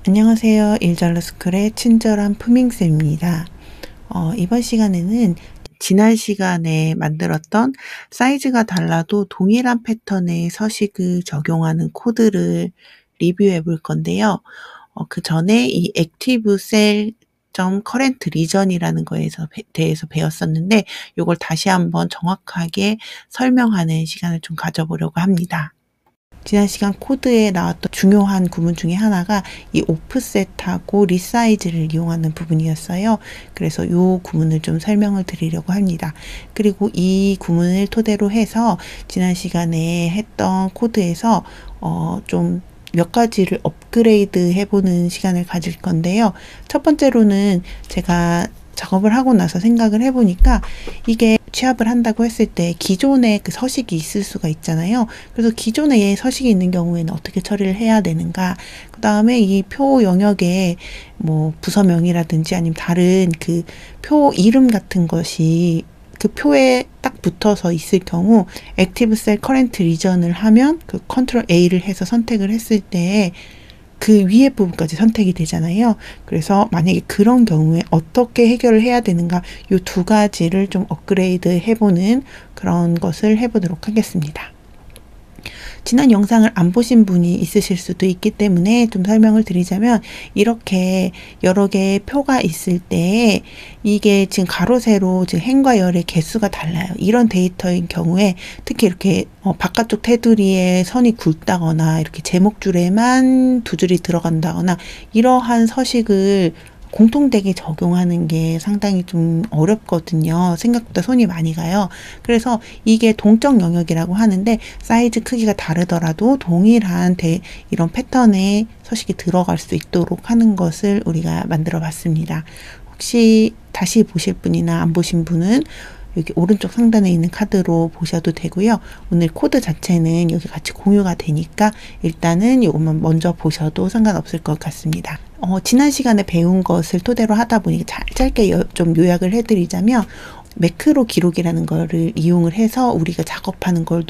안녕하세요. 일잘로스쿨의 친절한 푸밍쌤입니다. 이번 시간에는 지난 시간에 만들었던 사이즈가 달라도 동일한 패턴의 서식을 적용하는 코드를 리뷰해 볼 건데요. 그 전에 이 액티브 셀 커렌트 리전이라는 거에서 대해서 배웠었는데 이걸 다시 한번 정확하게 설명하는 시간을 좀 가져보려고 합니다. 지난 시간 코드에 나왔던 중요한 구문 중에 하나가 이 오프셋하고 리사이즈를 이용하는 부분이었어요. 그래서 이 구문을 좀 설명을 드리려고 합니다. 그리고 이 구문을 토대로 해서 지난 시간에 했던 코드에서 좀 몇 가지를 업그레이드 해보는 시간을 가질 건데요. 첫 번째로는 제가 작업을 하고 나서 생각을 해보니까 이게 취합을 한다고 했을 때 기존에 그 서식이 있을 수가 있잖아요. 그래서 기존에 서식이 있는 경우에는 어떻게 처리를 해야 되는가. 그 다음에 이 표 영역에 뭐 부서명이라든지 아니면 다른 그 표 이름 같은 것이 그 표에 딱 붙어서 있을 경우 액티브 셀 커렌트 리전을 하면 그 컨트롤 A를 해서 선택을 했을 때 그 위에 부분까지 선택이 되잖아요. 그래서 만약에 그런 경우에 어떻게 해결을 해야 되는가 이 두 가지를 좀 업그레이드 해보는 그런 것을 해보도록 하겠습니다. 지난 영상을 안 보신 분이 있으실 수도 있기 때문에 좀 설명을 드리자면 이렇게 여러 개의 표가 있을 때 이게 지금 가로 세로 지금 행과 열의 개수가 달라요. 이런 데이터인 경우에 특히 이렇게 바깥쪽 테두리에 선이 굵다거나 이렇게 제목줄에만 두 줄이 들어간다거나 이러한 서식을 공통되게 적용하는 게 상당히 좀 어렵거든요. 생각보다 손이 많이 가요. 그래서 이게 동적 영역이라고 하는데 사이즈 크기가 다르더라도 동일한 이런 패턴의 서식이 들어갈 수 있도록 하는 것을 우리가 만들어 봤습니다. 혹시 다시 보실 분이나 안 보신 분은 여기 오른쪽 상단에 있는 카드로 보셔도 되고요. 오늘 코드 자체는 여기 같이 공유가 되니까 일단은 이것만 먼저 보셔도 상관없을 것 같습니다. 지난 시간에 배운 것을 토대로 하다 보니 짧게 좀 요약을 해드리자면 매크로 기록이라는 거를 이용을 해서 우리가 작업하는 걸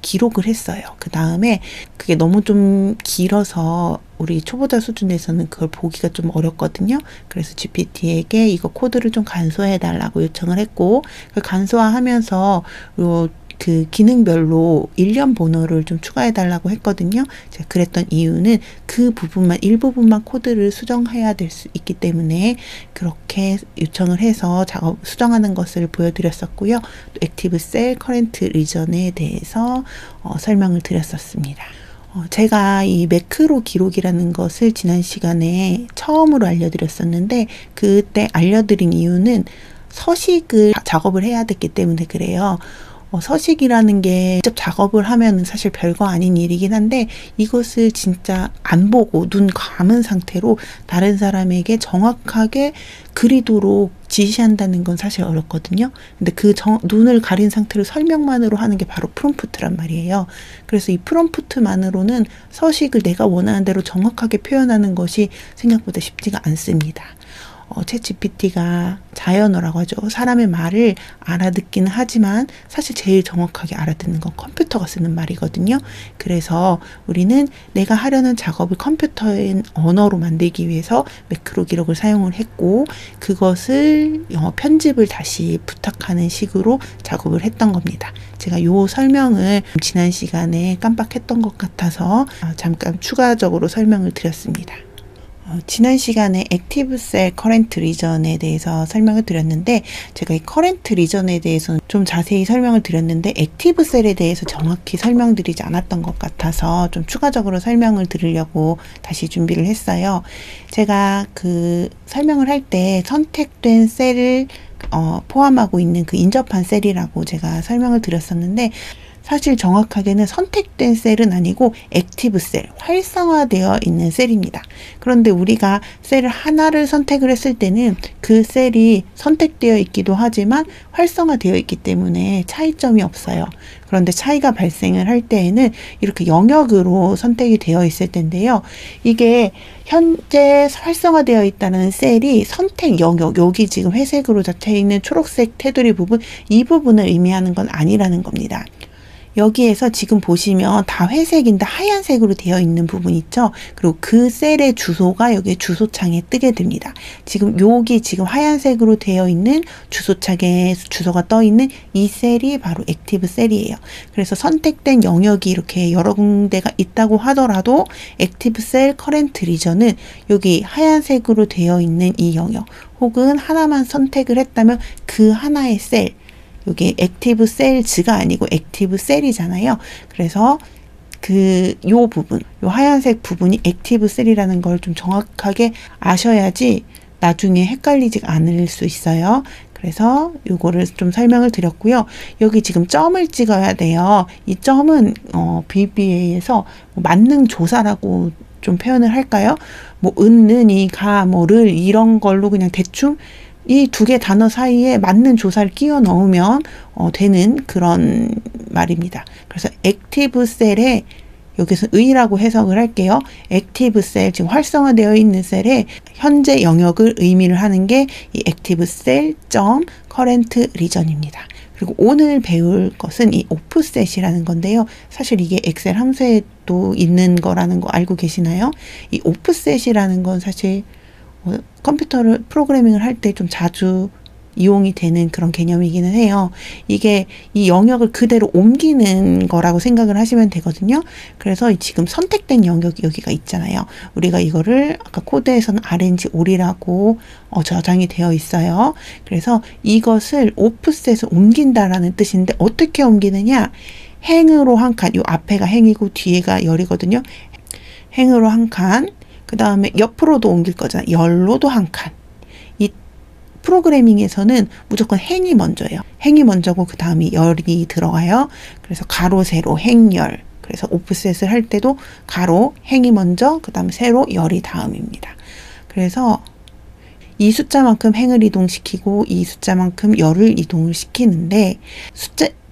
기록을 했어요. 그 다음에 그게 너무 좀 길어서 우리 초보자 수준에서는 그걸 보기가 좀 어렵거든요. 그래서 GPT에게 이거 코드를 좀 간소해 달라고 요청을 했고 그 간소화하면서 그 기능별로 일련 번호를 좀 추가해 달라고 했거든요. 제가 그랬던 이유는 그 부분만 일부분만 코드를 수정해야 될 수 있기 때문에 그렇게 요청을 해서 수정하는 것을 보여드렸었고요. 액티브 셀 커렌트 리전에 대해서 설명을 드렸었습니다. 제가 이 매크로 기록이라는 것을 지난 시간에 처음으로 알려드렸었는데 그때 알려드린 이유는 서식을 작업을 해야 됐기 때문에 그래요. 서식이라는 게 직접 작업을 하면은 사실 별거 아닌 일이긴 한데 이것을 진짜 안 보고 눈 감은 상태로 다른 사람에게 정확하게 그리도록 지시한다는 건 사실 어렵거든요. 근데 그 눈을 가린 상태로 설명만으로 하는 게 바로 프롬프트란 말이에요. 그래서 이 프롬프트만으로는 서식을 내가 원하는 대로 정확하게 표현하는 것이 생각보다 쉽지가 않습니다. 챗GPT가 자연어라고 하죠. 사람의 말을 알아듣기는 하지만 사실 제일 정확하게 알아듣는 건 컴퓨터가 쓰는 말이거든요. 그래서 우리는 내가 하려는 작업을 컴퓨터의 언어로 만들기 위해서 매크로 기록을 사용을 했고 그것을 편집을 다시 부탁하는 식으로 작업을 했던 겁니다. 제가 이 설명을 지난 시간에 깜빡했던 것 같아서 잠깐 추가적으로 설명을 드렸습니다. 지난 시간에 액티브 셀 커렌트 리전에 대해서 설명을 드렸는데 제가 이 커렌트 리전에 대해서는 좀 자세히 설명을 드렸는데 액티브 셀에 대해서 정확히 설명드리지 않았던 것 같아서 좀 추가적으로 설명을 드리려고 다시 준비를 했어요. 제가 그 설명을 할 때 선택된 셀을 포함하고 있는 그 인접한 셀이라고 제가 설명을 드렸었는데 사실 정확하게는 선택된 셀은 아니고 액티브 셀, 활성화되어 있는 셀입니다. 그런데 우리가 셀을 하나를 선택을 했을 때는 그 셀이 선택되어 있기도 하지만 활성화되어 있기 때문에 차이점이 없어요. 그런데 차이가 발생을 할 때에는 이렇게 영역으로 선택이 되어 있을 텐데요. 이게 현재 활성화되어 있다는 셀이 선택 영역, 여기 지금 회색으로 잡혀 있는 초록색 테두리 부분, 이 부분을 의미하는 건 아니라는 겁니다. 여기에서 지금 보시면 다 회색인데 하얀색으로 되어 있는 부분 있죠. 그리고 그 셀의 주소가 여기 주소창에 뜨게 됩니다. 지금 여기 지금 하얀색으로 되어 있는 주소창에 주소가 떠 있는 이 셀이 바로 액티브 셀이에요. 그래서 선택된 영역이 이렇게 여러 군데가 있다고 하더라도 액티브 셀 커런트 리전은 여기 하얀색으로 되어 있는 이 영역 혹은 하나만 선택을 했다면 그 하나의 셀, 여기 액티브 셀즈가 아니고 액티브 셀이잖아요. 그래서 요 부분, 요 하얀색 부분이 액티브 셀이라는 걸 좀 정확하게 아셔야지 나중에 헷갈리지 않을 수 있어요. 그래서 요거를 좀 설명을 드렸고요. 여기 지금 점을 찍어야 돼요. 이 점은 VBA에서 만능 조사라고 좀 표현을 할까요? 뭐 은이, 가, 를 이런 걸로 그냥 대충 이 두 개 단어 사이에 맞는 조사를 끼워 넣으면 되는 그런 말입니다. 그래서 액티브 셀에 여기서 의라고 해석을 할게요. 액티브 셀, 지금 활성화되어 있는 셀에 현재 영역을 의미를 하는 게 이 액티브 셀 점 커런트 리전입니다. 그리고 오늘 배울 것은 이 오프셋이라는 건데요. 사실 이게 엑셀 함수에도 있는 거라는 거 알고 계시나요? 이 오프셋이라는 건 사실 컴퓨터를 프로그래밍을 할 때 좀 자주 이용이 되는 그런 개념이기는 해요. 이게 이 영역을 그대로 옮기는 거라고 생각을 하시면 되거든요. 그래서 지금 선택된 영역이 여기가 있잖아요. 우리가 이거를 아까 코드에서는 RNG all이라고 저장이 되어 있어요. 그래서 이것을 오프셋을 옮긴다라는 뜻인데 어떻게 옮기느냐? 행으로 한 칸, 요 앞에가 행이고 뒤에가 열이거든요. 행으로 한 칸, 그 다음에 옆으로도 옮길 거잖아요. 열로도 한 칸. 이 프로그래밍에서는 무조건 행이 먼저예요. 행이 먼저고 그 다음에 열이 들어가요. 그래서 가로, 세로, 행열. 그래서 오프셋을 할 때도 가로, 행이 먼저, 그 다음에 세로, 열이 다음입니다. 그래서 이 숫자만큼 행을 이동시키고 이 숫자만큼 열을 이동을 시키는데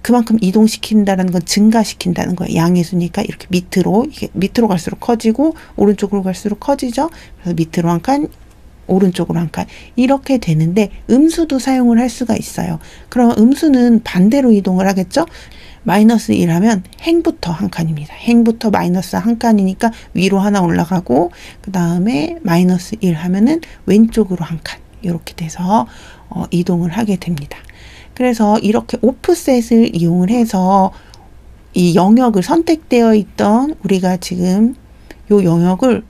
그만큼 이동시킨다는 건 증가시킨다는 거예요. 양의 수니까 이렇게 이게 밑으로 갈수록 커지고 오른쪽으로 갈수록 커지죠. 그래서 밑으로 한 칸, 오른쪽으로 한 칸 이렇게 되는데 음수도 사용을 할 수가 있어요. 그럼 음수는 반대로 이동을 하겠죠. 마이너스 1 하면 행부터 한 칸입니다. 행부터 마이너스 한 칸이니까 위로 하나 올라가고 그 다음에 마이너스 1 하면은 왼쪽으로 한 칸 이렇게 돼서 이동을 하게 됩니다. 그래서 이렇게 오프셋을 이용을 해서 이 영역을 선택되어 있던 우리가 지금 요 영역을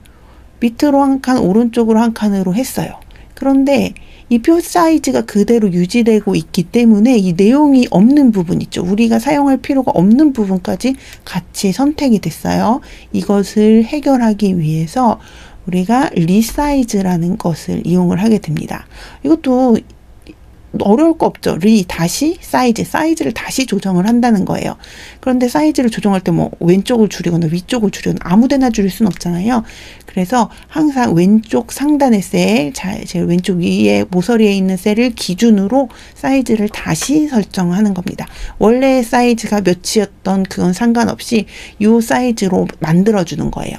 밑으로 한 칸, 오른쪽으로 한 칸으로 했어요. 그런데 이 표 사이즈가 그대로 유지되고 있기 때문에 이 내용이 없는 부분 있죠. 우리가 사용할 필요가 없는 부분까지 같이 선택이 됐어요. 이것을 해결하기 위해서 우리가 리사이즈라는 것을 이용을 하게 됩니다. 이것도 어려울 거 없죠. 다시 사이즈를 다시 조정을 한다는 거예요. 그런데 사이즈를 조정할 때 뭐 왼쪽을 줄이거나 위쪽을 줄이거나 아무데나 줄일 수는 없잖아요. 그래서 항상 왼쪽 상단의 셀, 제일 왼쪽 위에 모서리에 있는 셀을 기준으로 사이즈를 다시 설정하는 겁니다. 원래 사이즈가 몇이었던 그건 상관없이 이 사이즈로 만들어주는 거예요.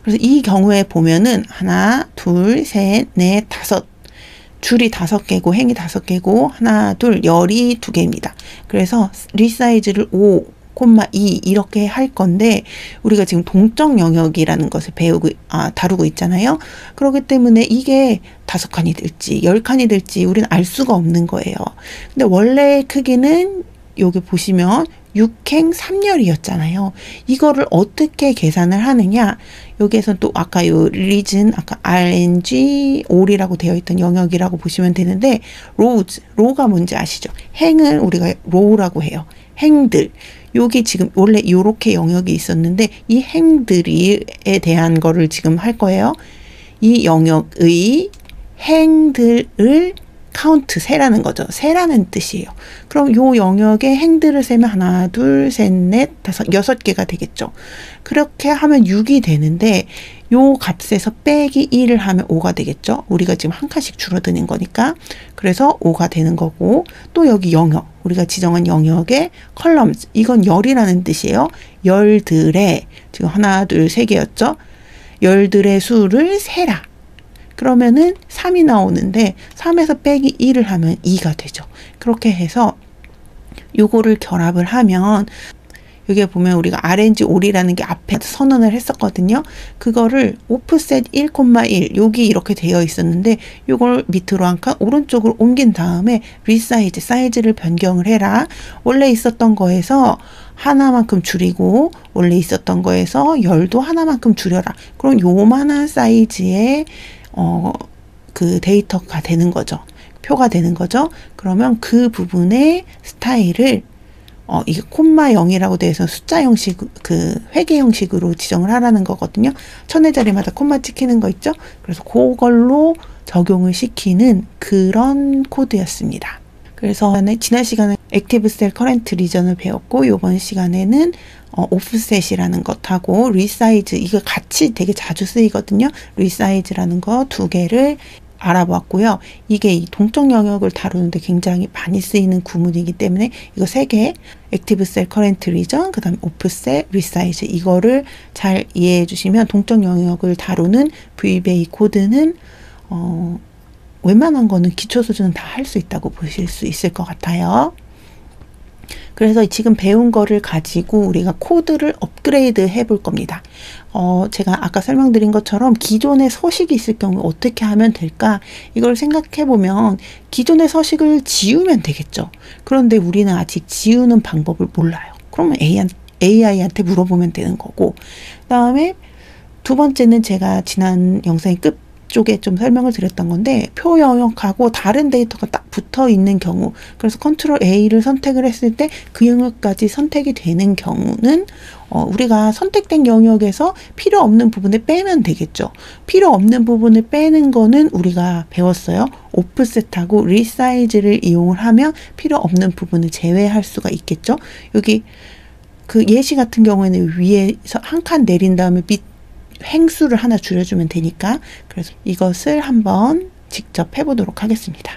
그래서 이 경우에 보면은 하나, 둘, 셋, 넷, 다섯 줄이 5개고 행이 5개고 하나, 둘, 열이 2개입니다. 그래서 리사이즈를 5, 2 이렇게 할 건데 우리가 지금 동적 영역이라는 것을 다루고 있잖아요. 그렇기 때문에 이게 5칸이 될지 10칸이 될지 우리는 알 수가 없는 거예요. 근데 원래 크기는 여기 보시면 6행 3열이었잖아요. 이거를 어떻게 계산을 하느냐? 여기에서 또 아까 요 리즌, 아까 RNG all이라고 되어 있던 영역이라고 보시면 되는데 로가 뭔지 아시죠? 행을 우리가 로우라고 해요. 행들. 여기 지금 원래 요렇게 영역이 있었는데 이 행들에 대한 거를 지금 할 거예요. 이 영역의 행들을 카운트, 세라는 거죠. 세라는 뜻이에요. 그럼 요 영역의 행들을 세면 하나, 둘, 셋, 넷, 다섯, 6개가 되겠죠. 그렇게 하면 6이 되는데 요 값에서 빼기 1을 하면 5가 되겠죠. 우리가 지금 한 칸씩 줄어드는 거니까. 그래서 5가 되는 거고 또 여기 영역, 우리가 지정한 영역의 컬럼스, 이건 열이라는 뜻이에요. 열들의, 지금 하나, 둘, 3개였죠. 열들의 수를 세라. 그러면은 3이 나오는데 3에서 빼기 1을 하면 2가 되죠. 그렇게 해서 요거를 결합을 하면 여기에 보면 우리가 RNG 올이라는 게 앞에 선언을 했었거든요. 그거를 오프셋 1,1 여기 이렇게 되어 있었는데 요걸 밑으로 한 칸 오른쪽으로 옮긴 다음에 리사이즈 사이즈를 변경을 해라. 원래 있었던 거에서 하나만큼 줄이고 원래 있었던 거에서 열도 하나만큼 줄여라. 그럼 요만한 사이즈의 그 데이터가 되는 거죠. 표가 되는 거죠. 그러면 그 부분의 스타일을 이게 콤마 0이라고 되어 있어서 숫자 형식, 그 회계 형식으로 지정을 하라는 거거든요. 천의 자리마다 콤마 찍히는 거 있죠? 그래서 그걸로 적용을 시키는 그런 코드였습니다. 그래서 지난 시간에 액티브 셀 커런트 리전을 배웠고, 이번 시간에는 오프셋이라는 것하고 리사이즈, 이거 같이 되게 자주 쓰이거든요. 리사이즈라는 거 두 개를 알아봤고요. 이게 이 동적 영역을 다루는데 굉장히 많이 쓰이는 구문이기 때문에 이거 세 개, 액티브 셀 커런트 리전, 그 다음에 오프셋, 리사이즈, 이거를 잘 이해해 주시면 동적 영역을 다루는 VBA 코드는 웬만한 거는 기초 수준은 다 할 수 있다고 보실 수 있을 것 같아요. 그래서 지금 배운 거를 가지고 우리가 코드를 업그레이드 해 볼 겁니다. 제가 아까 설명드린 것처럼 기존의 서식이 있을 경우 어떻게 하면 될까? 이걸 생각해 보면 기존의 서식을 지우면 되겠죠. 그런데 우리는 아직 지우는 방법을 몰라요. 그러면 AI한테 물어보면 되는 거고, 그 다음에 두 번째는 제가 지난 영상의 끝 쪽에 좀 설명을 드렸던 건데, 표 영역하고 다른 데이터가 딱 붙어 있는 경우, 그래서 컨트롤 A를 선택을 했을 때 그 영역까지 선택이 되는 경우는 우리가 선택된 영역에서 필요 없는 부분을 빼면 되겠죠. 필요 없는 부분을 빼는 거는 우리가 배웠어요. 오프셋하고 리사이즈를 이용을 하면 필요 없는 부분을 제외할 수가 있겠죠. 여기 그 예시 같은 경우에는 위에서 한 칸 내린 다음에 밑 횡수를 하나 줄여주면 되니까, 그래서 이것을 한번 직접 해보도록 하겠습니다.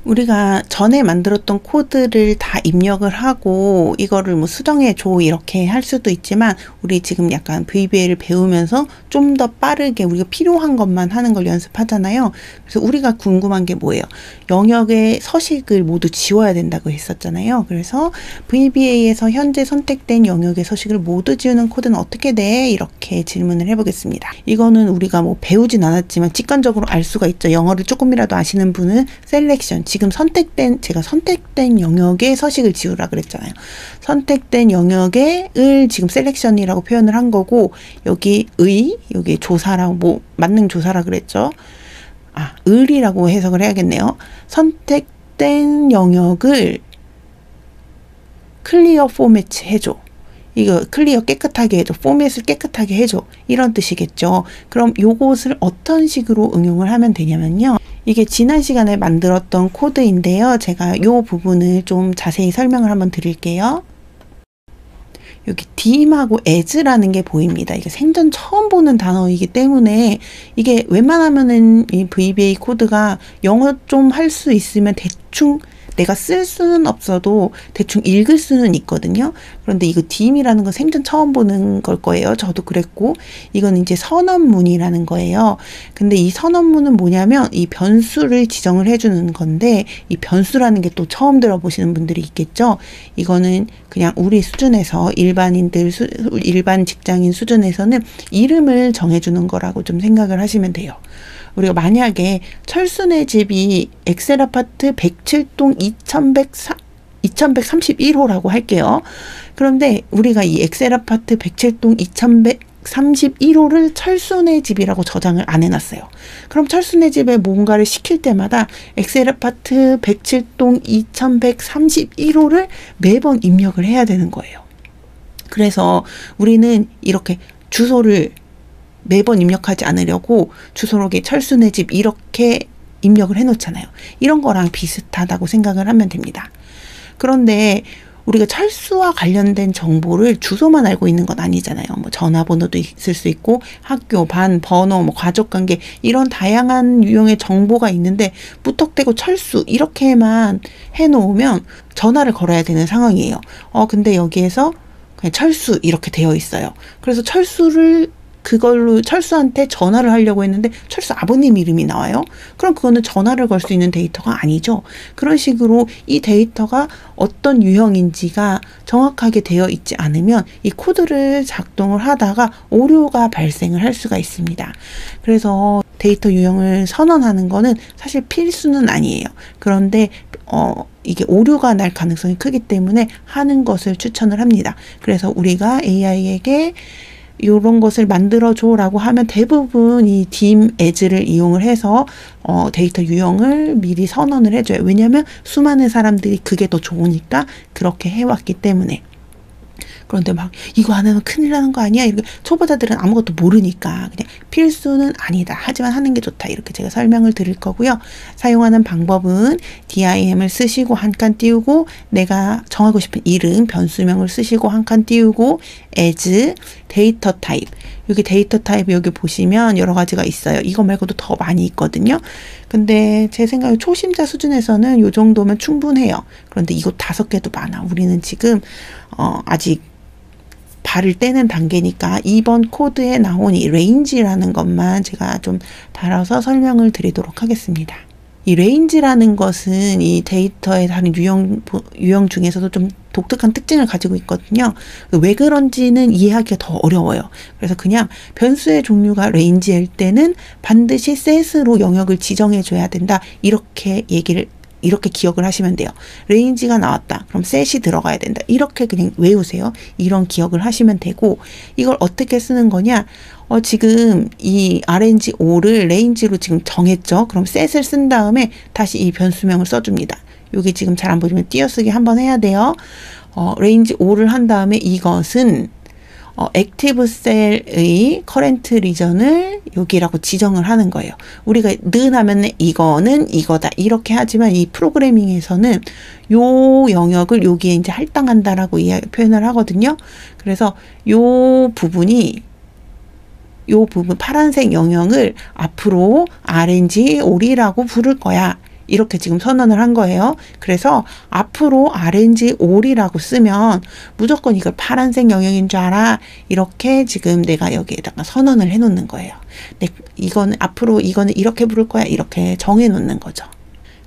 우리가 전에 만들었던 코드를 다 입력을 하고 이거를 뭐 수정해 줘 이렇게 할 수도 있지만, 우리 지금 약간 VBA를 배우면서 좀 더 빠르게 우리가 필요한 것만 하는 걸 연습하잖아요. 그래서 우리가 궁금한 게 뭐예요? 영역의 서식을 모두 지워야 된다고 했었잖아요. 그래서 VBA에서 현재 선택된 영역의 서식을 모두 지우는 코드는 어떻게 돼? 이렇게 질문을 해보겠습니다. 이거는 우리가 뭐 배우진 않았지만 직관적으로 알 수가 있죠. 영어를 조금이라도 아시는 분은 셀렉션, 지금 제가 선택된 영역의 서식을 지우라 그랬잖아요. 선택된 영역을 지금 셀렉션이라고 표현을 한 거고, 여기 여기 조사라고, 뭐 만능 조사라 그랬죠. 을이라고 해석을 해야겠네요. 선택된 영역을 클리어 포맷 해줘. 이거 클리어 깨끗하게 해줘. 포맷을 깨끗하게 해줘. 이런 뜻이겠죠. 그럼 요것을 어떤 식으로 응용을 하면 되냐면요. 이게 지난 시간에 만들었던 코드인데요. 제가 요 부분을 좀 자세히 설명을 한번 드릴게요. 여기 dim하고 as라는 게 보입니다. 이게 생전 처음 보는 단어이기 때문에 이게 웬만하면은 이 VBA 코드가 영어 좀 할 수 있으면 대충 내가 쓸 수는 없어도 대충 읽을 수는 있거든요. 그런데 이거 dim이라는 건 생전 처음 보는 걸 거예요. 저도 그랬고, 이건 이제 선언문이라는 거예요. 근데 이 선언문은 뭐냐면 이 변수를 지정을 해주는 건데, 이 변수라는 게 또 처음 들어보시는 분들이 있겠죠. 이거는 그냥 우리 수준에서 일반 직장인 수준에서는 이름을 정해주는 거라고 좀 생각을 하시면 돼요. 우리가 만약에 철순의 집이 엑셀 아파트 107동 2131호라고 할게요. 그런데 우리가 이 엑셀 아파트 107동 2131호를 철순의 집이라고 저장을 안 해놨어요. 그럼 철순의 집에 뭔가를 시킬 때마다 엑셀 아파트 107동 2131호를 매번 입력을 해야 되는 거예요. 그래서 우리는 이렇게 주소를 매번 입력하지 않으려고 주소록에 철순의 집 이렇게 입력을 해놓잖아요. 이런 거랑 비슷하다고 생각을 하면 됩니다. 그런데 우리가 철수와 관련된 정보를 주소만 알고 있는 건 아니잖아요. 뭐 전화번호도 있을 수 있고 학교, 반, 번호, 뭐 가족관계, 이런 다양한 유형의 정보가 있는데 무턱대고 철수 이렇게만 해놓으면 전화를 걸어야 되는 상황이에요. 근데 여기에서 그냥 철수 이렇게 되어 있어요. 그래서 철수를 그걸로 철수한테 전화를 하려고 했는데 철수 아버님 이름이 나와요. 그럼 그거는 전화를 걸 수 있는 데이터가 아니죠. 그런 식으로 이 데이터가 어떤 유형인지가 정확하게 되어 있지 않으면 이 코드를 작동을 하다가 오류가 발생을 할 수가 있습니다. 그래서 데이터 유형을 선언하는 거는 사실 필수는 아니에요. 그런데 이게 오류가 날 가능성이 크기 때문에 하는 것을 추천을 합니다. 그래서 우리가 AI에게 이런 것을 만들어줘 라고 하면 대부분 이 dim as를 이용을 해서 데이터 유형을 미리 선언을 해줘요. 왜냐하면 수많은 사람들이 그게 더 좋으니까 그렇게 해왔기 때문에. 그런데 막 이거 안 하면 큰일 나는 거 아니야? 이렇게 초보자들은 아무것도 모르니까 그냥 필수는 아니다. 하지만 하는 게 좋다. 이렇게 제가 설명을 드릴 거고요. 사용하는 방법은 DIM을 쓰시고 한 칸 띄우고 내가 정하고 싶은 이름, 변수명을 쓰시고 한 칸 띄우고 as, 데이터 타입. 여기 데이터 타입 여기 보시면 여러 가지가 있어요. 이거 말고도 더 많이 있거든요. 근데 제 생각에 초심자 수준에서는 이 정도면 충분해요. 그런데 이거 5개도 많아. 우리는 지금 아직 발을 떼는 단계니까 2번 코드에 나온 이 range라는 것만 제가 좀 달아서 설명을 드리도록 하겠습니다. 이 range라는 것은 이 데이터의 다른 유형 중에서도 좀 독특한 특징을 가지고 있거든요. 왜 그런지는 이해하기가 더 어려워요. 그래서 그냥 변수의 종류가 range일 때는 반드시 set으로 영역을 지정해 줘야 된다. 이렇게 기억을 하시면 돼요. 레인지가 나왔다. 그럼 set이 들어가야 된다. 이렇게 그냥 외우세요. 이런 기억을 하시면 되고, 이걸 어떻게 쓰는 거냐? 지금 이 RNG5를 레인지로 지금 정했죠. 그럼 set을 쓴 다음에 다시 이 변수명을 써줍니다. 여기 지금 잘 안 보이면 띄어쓰기 한번 해야 돼요. range 5를 한 다음에 이것은 액티브 셀의 커런트 리전을 여기라고 지정을 하는 거예요. 우리가 는 하면 이거는 이거다 이렇게 하지만 이 프로그래밍에서는 요 영역을 여기에 이제 할당한다라고 표현을 하거든요. 그래서 요 부분 파란색 영역을 앞으로 RNG5이라고 부를 거야. 이렇게 지금 선언을 한 거예요. 그래서 앞으로 RNG5이라고 쓰면 무조건 이걸 파란색 영역인 줄 알아. 이렇게 지금 내가 여기에다가 선언을 해 놓는 거예요. 이거는 이렇게 부를 거야. 이렇게 정해 놓는 거죠.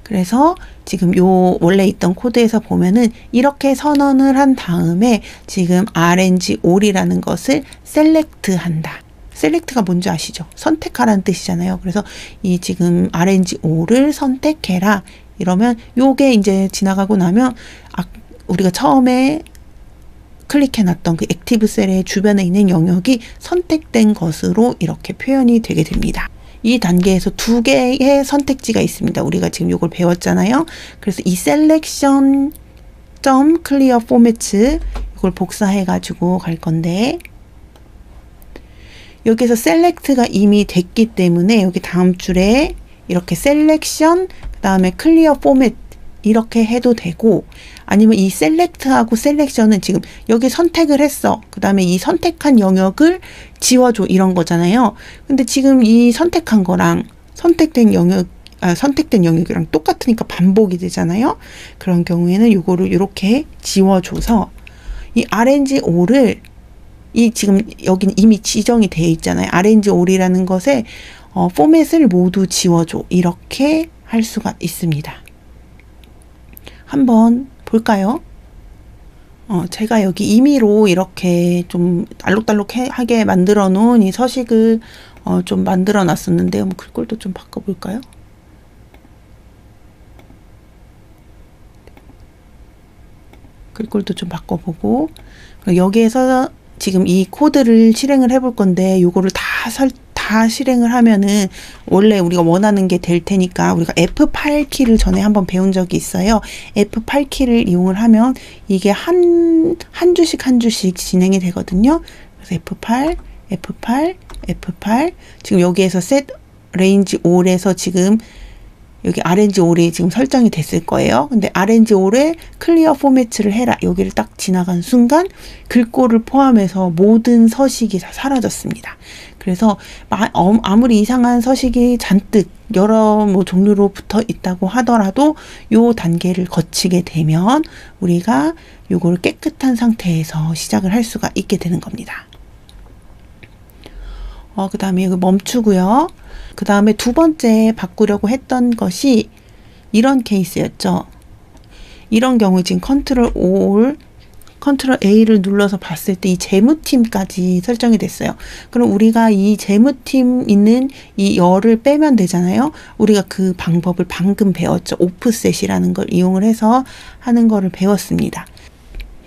그래서 지금 원래 있던 코드에서 보면은 이렇게 선언을 한 다음에 지금 RNG5이라는 것을 select 한다. 셀렉트가 뭔지 아시죠? 선택하라는 뜻이잖아요. 그래서 이 지금 RNG5를 선택해라. 이러면 요게 이제 지나가고 나면 우리가 처음에 클릭해놨던 그 액티브 셀의 주변에 있는 영역이 선택된 것으로 이렇게 표현이 되게 됩니다. 이 단계에서 2개의 선택지가 있습니다. 우리가 지금 요걸 배웠잖아요. 그래서 이 selection clear formats 이걸 복사해가지고 갈 건데 여기서 select가 이미 됐기 때문에 여기 다음 줄에 이렇게 selection 그 다음에 clear format 이렇게 해도 되고 아니면 이 select하고 selection은 지금 여기 선택을 했어. 그 다음에 이 선택한 영역을 지워줘 이런 거잖아요. 근데 지금 이 선택한 거랑 선택된 영역이랑 똑같으니까 반복이 되잖아요. 그런 경우에는 이거를 이렇게 지워줘서 이 RNG5를 지금 여기는 이미 지정이 되어 있잖아요. RNG5이라는 것에 포맷을 모두 지워줘. 이렇게 할 수가 있습니다. 한번 볼까요? 제가 여기 임의로 이렇게 좀 알록달록하게 만들어 놓은 이 서식을 좀 만들어 놨었는데요. 글꼴도 좀 바꿔볼까요? 글꼴도 좀 바꿔보고 여기에서 지금 이 코드를 실행을 해볼 건데 요거를 다 실행을 하면은 원래 우리가 원하는 게 될 테니까 우리가 F8 키를 전에 한번 배운 적이 있어요. F8 키를 이용을 하면 이게 한 주씩 진행이 되거든요. 그래서 F8 지금 여기에서 set range all에서 지금 여기 RNG5이 지금 설정이 됐을 거예요. 근데 RNG5에 클리어 포맷을 해라. 여기를 딱 지나간 순간 글꼴을 포함해서 모든 서식이 다 사라졌습니다. 그래서 아무리 이상한 서식이 잔뜩 여러 종류로 붙어 있다고 하더라도 요 단계를 거치게 되면 우리가 요걸 깨끗한 상태에서 시작을 할 수가 있게 되는 겁니다. 그 다음에 이거 멈추고요. 그 다음에 두 번째 바꾸려고 했던 것이 이런 케이스였죠. 이런 경우에 지금 컨트롤 A를 눌러서 봤을 때 이 재무팀까지 설정이 됐어요. 그럼 우리가 이 재무팀 있는 이 열을 빼면 되잖아요. 우리가 그 방법을 방금 배웠죠. 오프셋이라는 걸 이용을 해서 하는 거를 배웠습니다.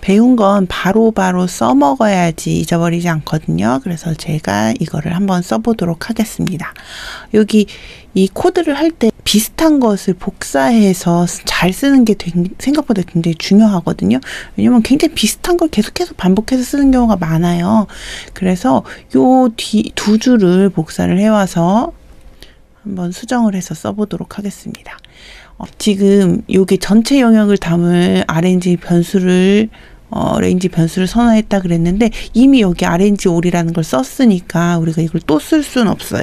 배운 건 바로바로 써먹어야지 잊어버리지 않거든요. 그래서 제가 이거를 한번 써보도록 하겠습니다. 여기 이 코드를 할 때 비슷한 것을 복사해서 잘 쓰는 게 생각보다 굉장히 중요하거든요. 왜냐면 굉장히 비슷한 걸 계속해서 반복해서 쓰는 경우가 많아요. 그래서 요 두 줄을 복사를 해와서 한번 수정을 해서 써보도록 하겠습니다. 지금 여기 전체 영역을 담을 RNG 변수를 레인지 변수를 선언했다 그랬는데 이미 여기 RNG all이라는 걸 썼으니까 우리가 이걸 또 쓸 수는 없어요.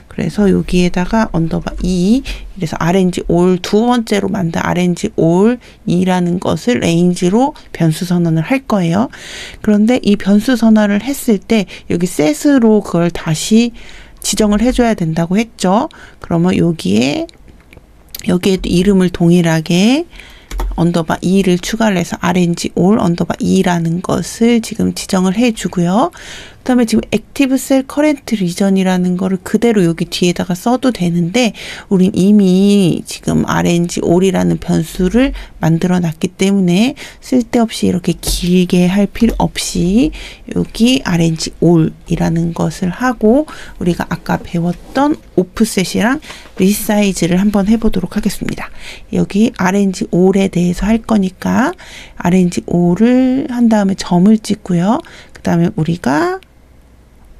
그래서 여기에다가 언더바 2 이래서 RNG all 두 번째로 만든 RNG all 2라는 것을 range로 변수 선언을 할 거예요. 그런데 이 변수 선언을 했을 때 여기 set으로 그걸 다시 지정을 해줘야 된다고 했죠. 그러면 여기에 이름을 동일하게 언더바 2를 추가를 해서 RNG all 언더바 2라는 것을 지금 지정을 해주고요. 그 다음에 지금 액티브 셀 커렌트 리전이라는 거를 그대로 여기 뒤에다가 써도 되는데 우린 이미 지금 RNG all이라는 변수를 만들어 놨기 때문에 쓸데없이 이렇게 길게 할 필요 없이 여기 RNG all이라는 것을 하고 우리가 아까 배웠던 오프셋이랑 리사이즈를 한번 해보도록 하겠습니다. 여기 RNG all에 대해서 할 거니까 RNG all을 한 다음에 점을 찍고요. 그 다음에 우리가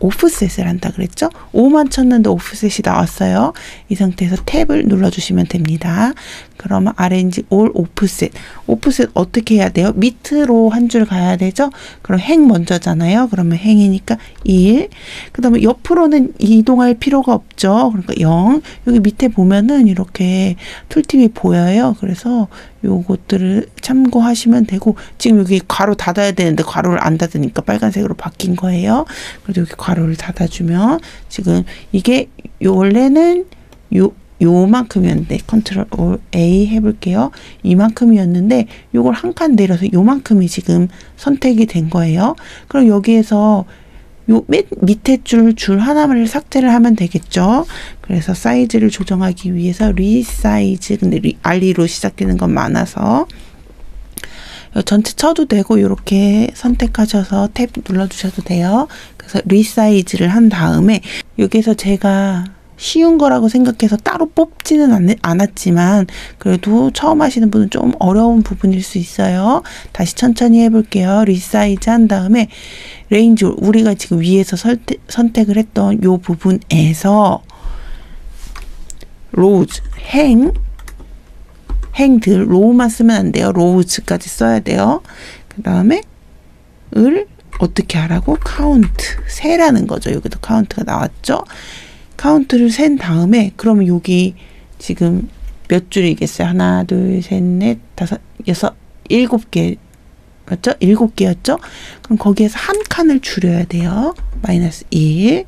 오프셋을 한다 그랬죠? 5만 쳤는데 오프셋이 나왔어요. 이 상태에서 탭을 눌러주시면 됩니다. 그러면 RNG all 오프셋. 오프셋 어떻게 해야 돼요? 밑으로 한 줄 가야 되죠? 그럼 행 먼저잖아요. 그러면 행이니까 1. 그 다음에 옆으로는 이동할 필요가 없죠. 그러니까 0. 여기 밑에 보면은 이렇게 툴팁이 보여요. 그래서 요것들을 참고하시면 되고 지금 여기 괄호 닫아야 되는데 괄호를 안 닫으니까 빨간색으로 바뀐 거예요. 그래서 여기 괄호를 닫아주면 지금 이게 원래는 요만큼이었는데 컨트롤 A 해볼게요. 이만큼이었는데 요걸 한 칸 내려서 요만큼이 지금 선택이 된 거예요. 그럼 여기에서 요 맨 밑에 줄 하나를 삭제를 하면 되겠죠. 그래서 사이즈를 조정하기 위해서 리사이즈, 근데 알리로 시작되는 건 많아서 전체 쳐도 되고 이렇게 선택하셔서 탭 눌러주셔도 돼요. 그래서 리사이즈를 한 다음에 여기서 제가 쉬운 거라고 생각해서 따로 뽑지는 않았지만 그래도 처음 하시는 분은 좀 어려운 부분일 수 있어요. 다시 천천히 해볼게요. 리사이즈 한 다음에 레인지 우리가 지금 위에서 선택을 했던 요 부분에서 로우즈 행들 로우만 쓰면 안 돼요. 로우즈까지 써야 돼요. 그 다음에 을 어떻게 하라고? 카운트 세라는 거죠. 여기도 카운트가 나왔죠. 카운트를 센 다음에 그러면 여기 지금 몇 줄이겠어요? 하나, 둘, 셋, 넷, 다섯, 여섯, 7개 맞죠? 7개였죠? 그럼 거기에서 한 칸을 줄여야 돼요. -1.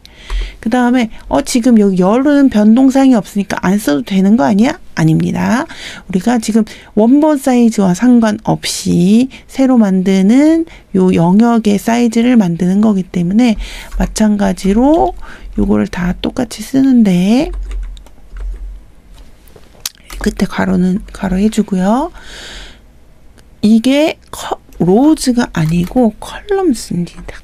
그 다음에 지금 여기 열은 변동사항이 없으니까 안 써도 되는 거 아니야? 아닙니다. 우리가 지금 원본 사이즈와 상관없이 새로 만드는 요 영역의 사이즈를 만드는 거기 때문에 마찬가지로 요거를 다 똑같이 쓰는데 끝에 가로 해주고요. 이게 로우즈가 아니고 컬럼스입니다.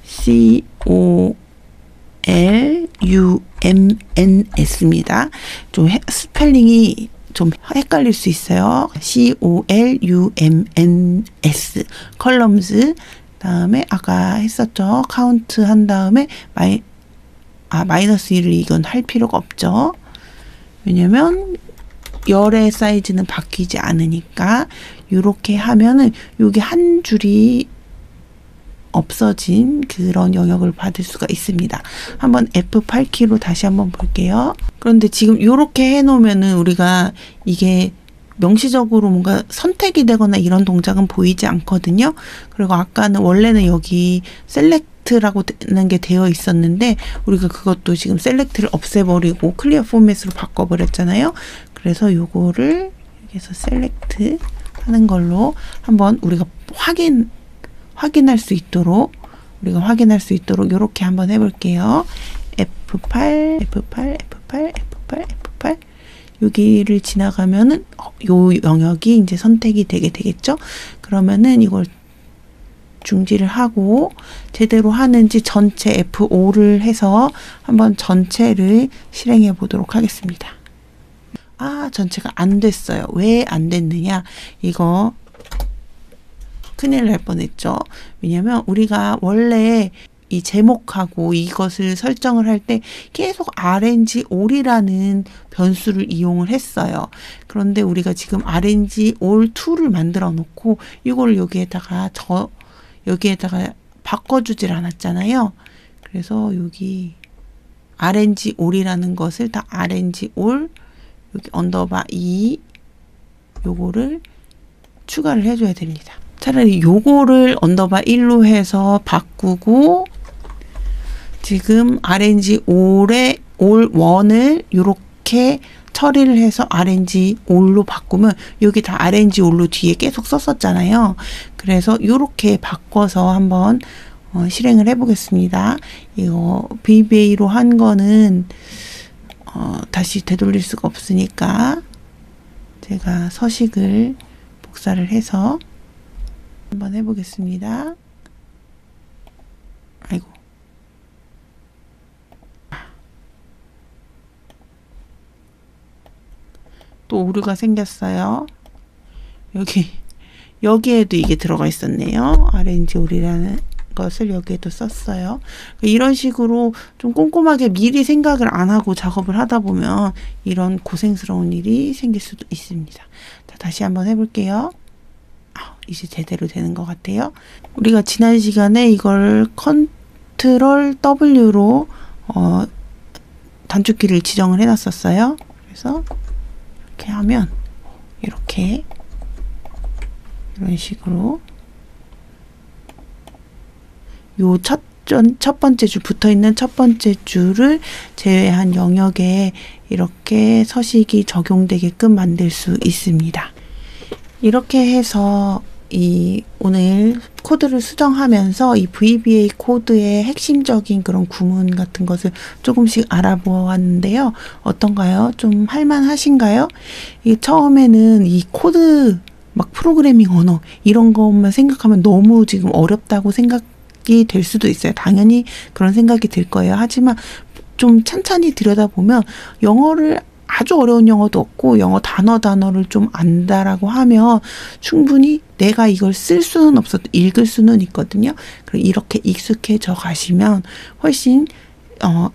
COLUMNS입니다. 좀 스펠링이 좀 헷갈릴 수 있어요. COLUMNS 컬럼스. 다음에 아까 했었죠. 카운트 한 다음에 -1을 이건 할 필요가 없죠. 왜냐면 열의 사이즈는 바뀌지 않으니까 이렇게 하면은 여기 한 줄이 없어진 그런 영역을 받을 수가 있습니다. 한번 F8키로 다시 한번 볼게요. 그런데 지금 이렇게 해놓으면은 우리가 이게 명시적으로 뭔가 선택이 되거나 이런 동작은 보이지 않거든요. 그리고 아까는 원래는 여기 셀렉트라고 되는 게 되어 있었는데 우리가 그것도 지금 셀렉트를 없애버리고 클리어 포맷으로 바꿔버렸잖아요. 그래서 요거를 여기서 셀렉트 하는 걸로 한번 우리가 확인할 수 있도록 이렇게 한번 해볼게요. F8, F8, F8, F8, F8 여기를 지나가면은 요 영역이 이제 선택이 되겠죠. 그러면은 이걸 중지를 하고 제대로 하는지 전체 F5를 해서 한번 전체를 실행해 보도록 하겠습니다. 전체가 안 됐어요. 왜 안 됐느냐? 이거 큰일 날 뻔했죠. 왜냐면 우리가 원래 이 제목하고 이것을 설정을 할 때 계속 RNG all이라는 변수를 이용을 했어요. 그런데 우리가 지금 RNG all2를 만들어 놓고 이걸 여기에다가 바꿔주질 않았잖아요. 그래서 여기 RNG all이라는 것을 다 RNG all 여기 언더바 2 요거를 추가를 해줘야 됩니다. 차라리 요거를 언더바 1로 해서 바꾸고 지금 RNG all의 all 1을 요렇게 처리를 해서 RNG all로 바꾸면 여기 다 RNG all로 뒤에 계속 썼었잖아요. 그래서 요렇게 바꿔서 한번 실행을 해 보겠습니다. 이거 VBA로 한 거는 다시 되돌릴 수가 없으니까 제가 서식을 복사를 해서 한번 해보겠습니다. 아이고. 또 오류가 생겼어요. 여기에도 이게 들어가 있었네요. RNG all이라는 것을 여기에도 썼어요. 이런 식으로 좀 꼼꼼하게 미리 생각을 안 하고 작업을 하다 보면 이런 고생스러운 일이 생길 수도 있습니다. 자, 다시 한번 해볼게요. 이제 제대로 되는 것 같아요. 우리가 지난 시간에 이걸 컨트롤 W로 단축키를 지정을 해놨었어요. 그래서 이렇게 하면 이렇게 이런 식으로 요 첫 번째 줄 붙어있는 첫 번째 줄을 제외한 영역에 이렇게 서식이 적용되게끔 만들 수 있습니다. 이렇게 해서 오늘 코드를 수정하면서 이 VBA 코드의 핵심적인 그런 구문 같은 것을 조금씩 알아보았는데요. 어떤가요? 좀 할만하신가요? 처음에는 이 코드 막 프로그래밍 언어 이런 것만 생각하면 너무 지금 어렵다고 생각이 될 수도 있어요. 당연히 그런 생각이 들 거예요. 하지만 좀 찬찬히 들여다보면 영어를 아주 어려운 영어도 없고 영어 단어를 좀 안다라고 하면 충분히 내가 이걸 쓸 수는 없어도 읽을 수는 있거든요. 그리고 이렇게 익숙해져 가시면 훨씬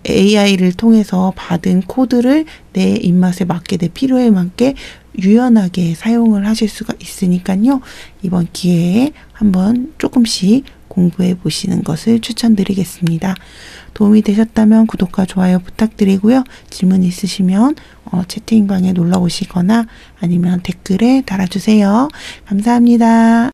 AI를 통해서 받은 코드를 내 입맛에 맞게 내 필요에 맞게 유연하게 사용을 하실 수가 있으니까요. 이번 기회에 한번 조금씩 공부해 보시는 것을 추천드리겠습니다. 도움이 되셨다면 구독과 좋아요 부탁드리고요. 질문 있으시면 채팅방에 놀러 오시거나 아니면 댓글에 달아주세요. 감사합니다.